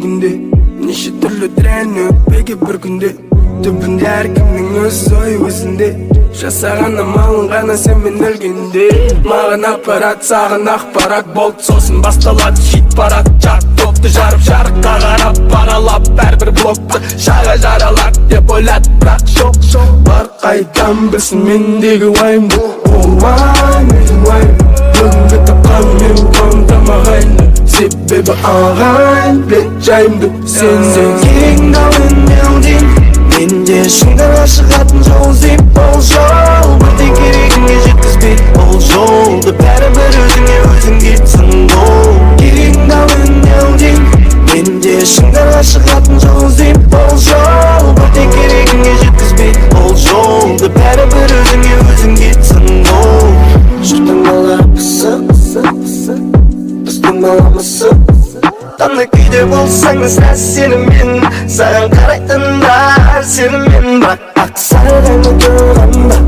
күнде неше түрлі трен өтпеге бір күнде түбінде әркімнің өз ойы өзінде жасаған амалың ғана сенмен өлгенде маған аппарат саған ақпарат болды сосын басталады хит парад жат топты жарып жарыққа қарап бағалап әрбір блокты шаға жаралап деп ойлады бірақ жоқ бар қайдан білсін мендегі уайымды менің уайым бүгінгі тапқан мен қуантамағайын себебі ағайын бет жайымды сен керегіңді ал үнемдейін менде шыңдарға шығатын жол іздейм ол жол бірде керегіңе жеткізбей ол жолды бәрібір өзіңе өзің кетсін ол керегіңді ал үнемдейін менде шыңдарға шығатын жол іздейм ол жол бірде керегіңе жеткізбей ол жолды бәрібір өзіңе өзің кетсін ол жұрттың балары пысық біздің баламысы қандай күйде болсаң да сәл сеніммен саған қарайтындар сеніммен бірақ ақсарғайма тұрғанда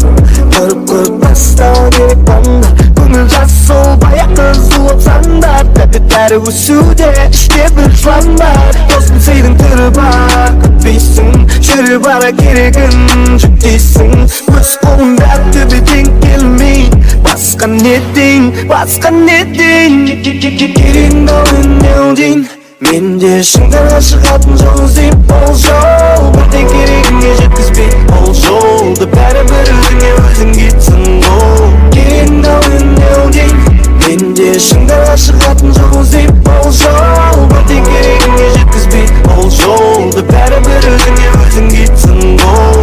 көріп тастау керек банда көңіл жас сол баяқ қызу опсандар тәбет өсуде іште бір жылан бар дос білсейдің түрі бар күтпейсің жүріп ара керегін жүктейсің өз қолыңда төбеден келмей басқа не дейін керегіңді ал үнемдейін менде шыңдарға шығатын жол іздейм ол жол бірде керегіңе жеткізбей ол жолды бәрібір өзіңе өзің кетсін ол керегіңді ал үнемдейін менде шыңдарға шығатын жол іздейм ол жол бірде керегіңе жеткізбей ол жолды бәрібір өзіңе өзің кетсін ол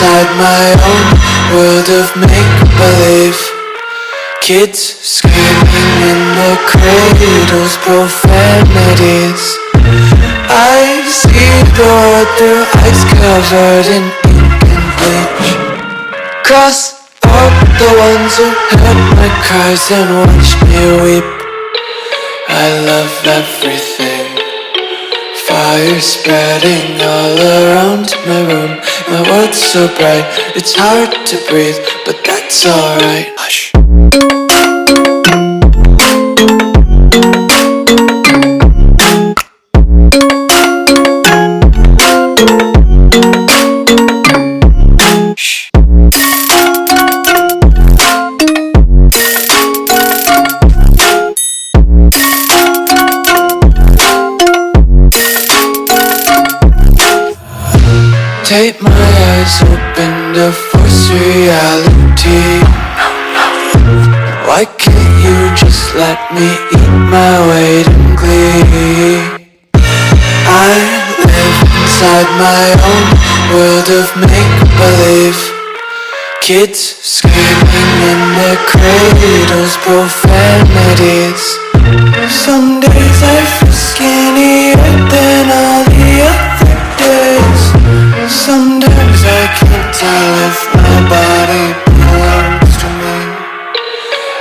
inside my own world of make-believe. Kids screaming in their cradles, profanities. I see the world through ice covered in ink and bleach. Cross out the ones who heard my cries and watched me weep. I love everything. Fire spreading all around my room. My world's so bright, it's hard to breathe, but that's alright. Hush. Take my eyes open to force reality. Why can't you just let me eat my weight in glee? I live inside my own world of make-believe. Kids screaming in their cradles, profanities. Some days I feel skinnier than all the other days. Sometimes I can't tell if my body belongs to me.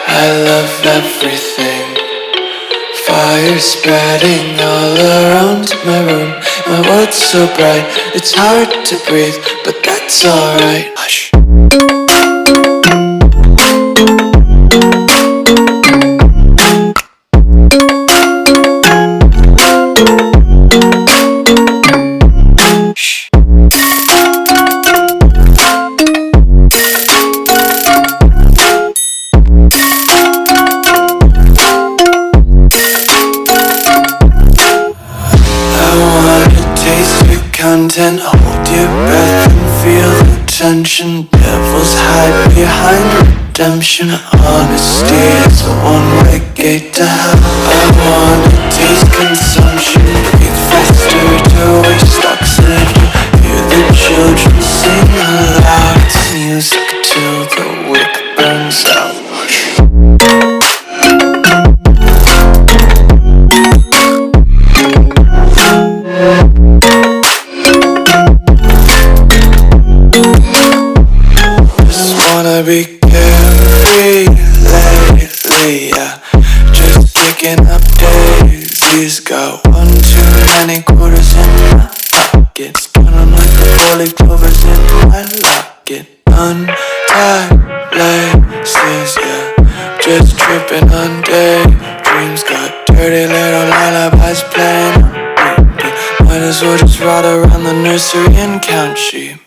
I love everything. Fire spreading all around my room. My world's so bright, it's hard to breathe, but that's alright. Hush. Content, hold your breath and feel the tension. Devils hide behind redemption. Honesty is a one-way gate to hell. I wanna taste consumption. Breathe faster to waste oxygen. Hear the children sing aloud. It's music till the wick burns out. Be carefree lately, yeah. Just kicking up daisies. Got one too many quarters in my pockets. Counting like the 4-leaf clovers in my locket. Untied laces, yeah. Just tripping on daydreams. Got dirty little lullabies playing on repeat. Might as well just ride around the nursery and count sheep.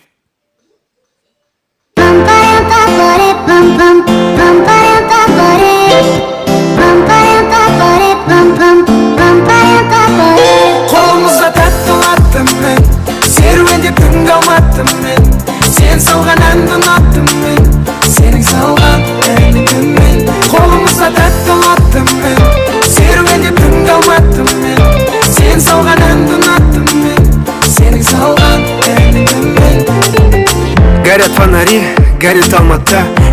Қолымызға таттым мен, серуенде күн қалматтым мен. Сен салған әнді ұнаттым мен, сенің салған әнді мен. Қолымызға таттым мен, серуенде күн қалматтым мен. Сен салған әнді ұнаттым мен, сенің салған әнді мен. Горят фонари, горит Алматы.